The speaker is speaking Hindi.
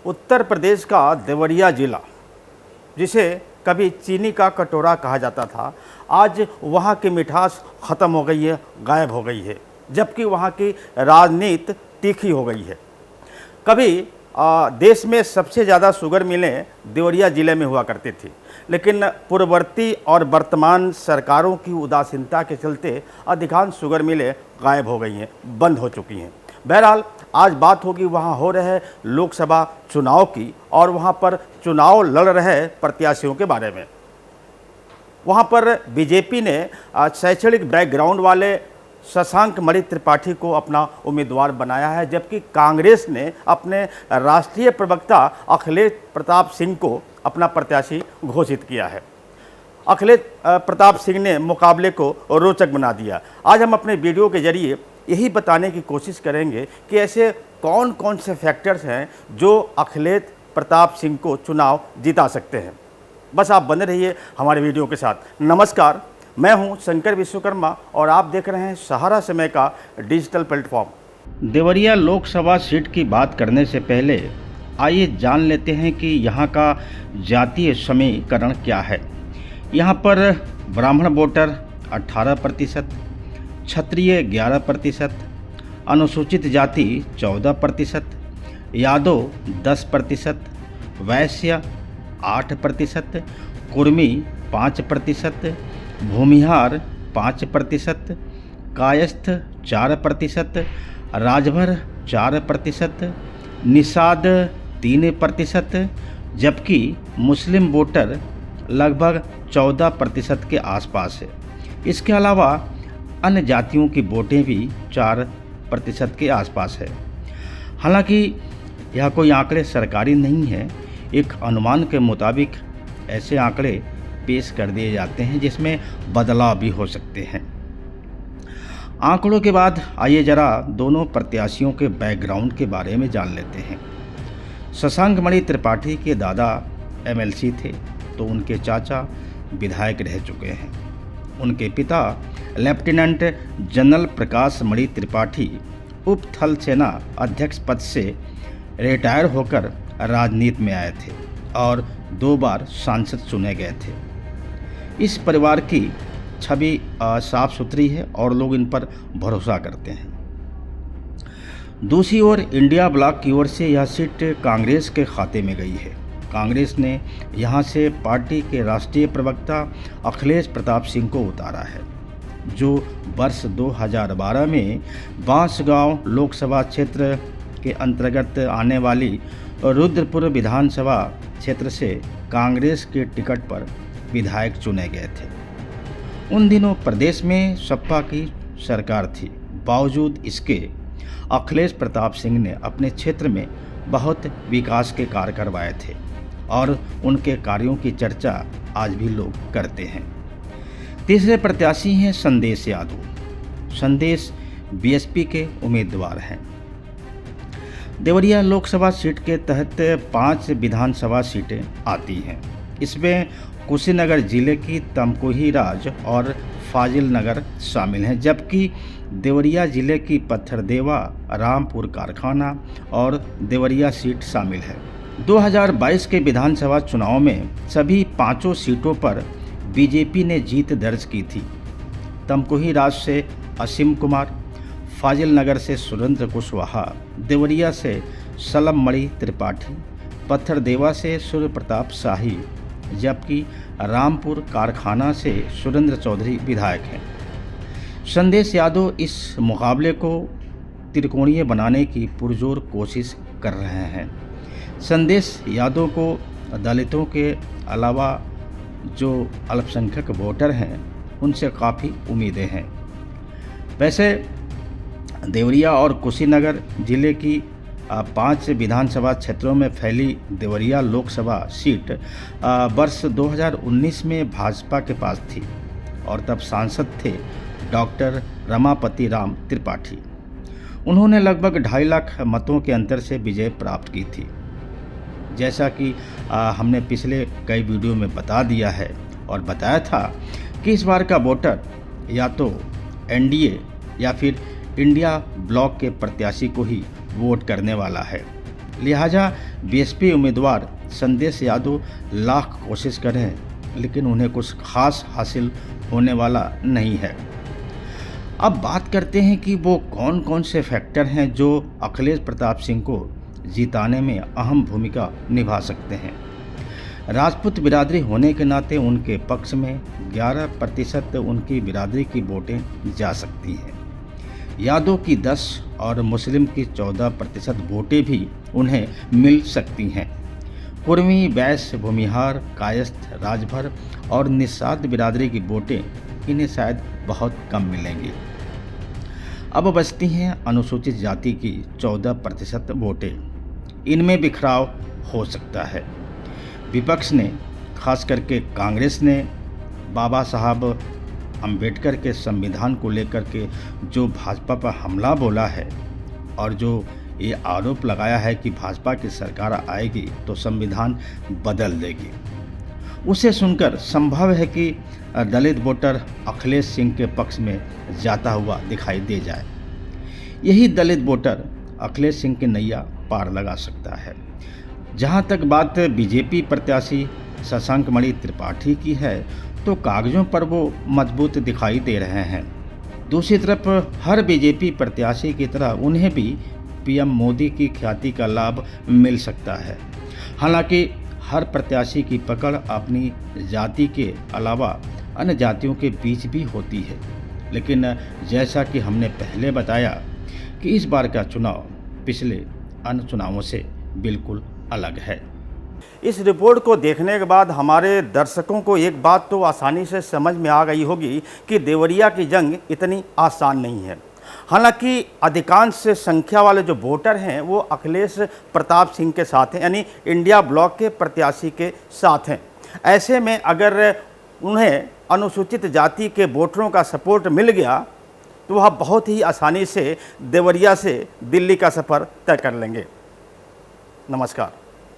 उत्तर प्रदेश का देवरिया जिला, जिसे कभी चीनी का कटोरा कहा जाता था, आज वहाँ की मिठास ख़त्म हो गई है, गायब हो गई है, जबकि वहाँ की राजनीति तीखी हो गई है। कभी देश में सबसे ज़्यादा शुगर मिलें देवरिया ज़िले में हुआ करती थी, लेकिन पूर्ववर्ती और वर्तमान सरकारों की उदासीनता के चलते अधिकांश शुगर मिलें गायब हो गई हैं, बंद हो चुकी हैं। बहरहाल आज बात होगी वहाँ हो रहे लोकसभा चुनाव की और वहाँ पर चुनाव लड़ रहे प्रत्याशियों के बारे में। वहाँ पर बीजेपी ने शैक्षणिक बैकग्राउंड वाले शशांक मणि त्रिपाठी को अपना उम्मीदवार बनाया है, जबकि कांग्रेस ने अपने राष्ट्रीय प्रवक्ता अखिलेश प्रताप सिंह को अपना प्रत्याशी घोषित किया है। अखिलेश प्रताप सिंह ने मुकाबले को रोचक बना दिया। आज हम अपने वीडियो के जरिए यही बताने की कोशिश करेंगे कि ऐसे कौन कौन से फैक्टर्स हैं जो अखिलेश प्रताप सिंह को चुनाव जिता सकते हैं। बस आप बने रहिए हमारे वीडियो के साथ। नमस्कार, मैं हूं शंकर विश्वकर्मा और आप देख रहे हैं सहारा समय का digital platform. Deoria Lok Sabha seat की बात करने से पहले आइए जान लेते हैं कि यहाँ का जातीय समीकरण क्या है। यहाँ पर ब्राह्मण वोटर 18%, क्षत्रिय 11%, अनुसूचित जाति 14%, यादव 10%, वैश्य 8%, कुर्मी 5%, भूमिहार 5%, कायस्थ 4%, राजभर 4%, निषाद 3%, जबकि मुस्लिम वोटर लगभग 14% के आसपास है। इसके अलावा अन्य जातियों की वोटें भी 4% के आसपास है। हालांकि यह कोई आंकड़े सरकारी नहीं है, एक अनुमान के मुताबिक ऐसे आंकड़े पेश कर दिए जाते हैं जिसमें बदलाव भी हो सकते हैं। आंकड़ों के बाद आइए जरा दोनों प्रत्याशियों के बैकग्राउंड के बारे में जान लेते हैं। शशांक मणि त्रिपाठी के दादा एमएलसी थे तो उनके चाचा विधायक रह चुके हैं। उनके पिता लेफ्टिनेंट जनरल प्रकाश मणि त्रिपाठी उप थल सेना अध्यक्ष पद से रिटायर होकर राजनीति में आए थे और 2 बार सांसद चुने गए थे। इस परिवार की छवि साफ सुथरी है और लोग इन पर भरोसा करते हैं। दूसरी ओर इंडिया ब्लॉक की ओर से यह सीट कांग्रेस के खाते में गई है। कांग्रेस ने यहां से पार्टी के राष्ट्रीय प्रवक्ता अखिलेश प्रताप सिंह को उतारा है, जो वर्ष 2012 में बांसगांव लोकसभा क्षेत्र के अंतर्गत आने वाली रुद्रपुर विधानसभा क्षेत्र से कांग्रेस के टिकट पर विधायक चुने गए थे। उन दिनों प्रदेश में सपा की सरकार थी। बावजूद इसके अखिलेश प्रताप सिंह ने अपने क्षेत्र में बहुत विकास के कार्य करवाए थे और उनके कार्यों की चर्चा आज भी लोग करते हैं। तीसरे प्रत्याशी हैं संदेश यादव। संदेश बीएसपी के उम्मीदवार हैं। देवरिया लोकसभा सीट के तहत 5 विधानसभा सीटें आती हैं। इसमें कुशीनगर जिले की तमकुही राज और फाजिल नगर शामिल हैं, जबकि देवरिया जिले की पत्थरदेवा, रामपुर कारखाना और देवरिया सीट शामिल है। 2022 के विधानसभा चुनाव में सभी 5 सीटों पर बीजेपी ने जीत दर्ज की थी। तमकुही राज से असीम कुमार, फाजिल नगर से सुरेंद्र कुशवाहा, देवरिया से सलम मणि त्रिपाठी, पत्थरदेवा से सूर्य प्रताप शाही, जबकि रामपुर कारखाना से सुरेंद्र चौधरी विधायक हैं। संदेश यादव इस मुकाबले को त्रिकोणीय बनाने की पुरजोर कोशिश कर रहे हैं। संदेश यादव को दलितों के अलावा जो अल्पसंख्यक वोटर हैं उनसे काफ़ी उम्मीदें हैं। वैसे देवरिया और कुशीनगर जिले की 5 विधानसभा क्षेत्रों में फैली देवरिया लोकसभा सीट वर्ष 2019 में भाजपा के पास थी और तब सांसद थे डॉक्टर रमापति राम त्रिपाठी। उन्होंने लगभग 2.5 लाख मतों के अंतर से विजय प्राप्त की थी। जैसा कि हमने पिछले कई वीडियो में बता दिया है और बताया था कि इस बार का वोटर या तो एनडीए या फिर इंडिया ब्लॉक के प्रत्याशी को ही वोट करने वाला है। लिहाजा बीएसपी उम्मीदवार संदेश यादव लाख कोशिश करें लेकिन उन्हें कुछ खास हासिल होने वाला नहीं है। अब बात करते हैं कि वो कौन कौन से फैक्टर हैं जो अखिलेश प्रताप सिंह को जिताने में अहम भूमिका निभा सकते हैं। राजपूत बिरादरी होने के नाते उनके पक्ष में 11% उनकी बिरादरी की वोटें जा सकती हैं। यादव की 10 और मुस्लिम की 14% वोटें भी उन्हें मिल सकती हैं। कुर्मी, वैश्य, भूमिहार, कायस्थ, राजभर और निषाद बिरादरी की वोटें इन्हें शायद बहुत कम मिलेंगी। अब बचती हैं अनुसूचित जाति की 14% वोटें। इनमें बिखराव हो सकता है। विपक्ष ने, खास करके कांग्रेस ने, बाबा साहब अंबेडकर के संविधान को लेकर के जो भाजपा पर हमला बोला है और जो ये आरोप लगाया है कि भाजपा की सरकार आएगी तो संविधान बदल देगी, उसे सुनकर संभव है कि दलित वोटर अखिलेश सिंह के पक्ष में जाता हुआ दिखाई दे जाए। यही दलित वोटर अखिलेश सिंह की नैया पार लगा सकता है। जहां तक बात बीजेपी प्रत्याशी शशांक मणि त्रिपाठी की है तो कागजों पर वो मजबूत दिखाई दे रहे हैं। दूसरी तरफ हर बीजेपी प्रत्याशी की तरह उन्हें भी पीएम मोदी की ख्याति का लाभ मिल सकता है। हालांकि हर प्रत्याशी की पकड़ अपनी जाति के अलावा अन्य जातियों के बीच भी होती है, लेकिन जैसा कि हमने पहले बताया कि इस बार का चुनाव पिछले अन्य चुनावों से बिल्कुल अलग है। इस रिपोर्ट को देखने के बाद हमारे दर्शकों को एक बात तो आसानी से समझ में आ गई होगी कि देवरिया की जंग इतनी आसान नहीं है। हालांकि अधिकांश संख्या वाले जो वोटर हैं वो अखिलेश प्रताप सिंह के साथ हैं, यानी इंडिया ब्लॉक के प्रत्याशी के साथ हैं। ऐसे में अगर उन्हें अनुसूचित जाति के वोटरों का सपोर्ट मिल गया तो वह बहुत ही आसानी से देवरिया से दिल्ली का सफ़र तय कर लेंगे। नमस्कार।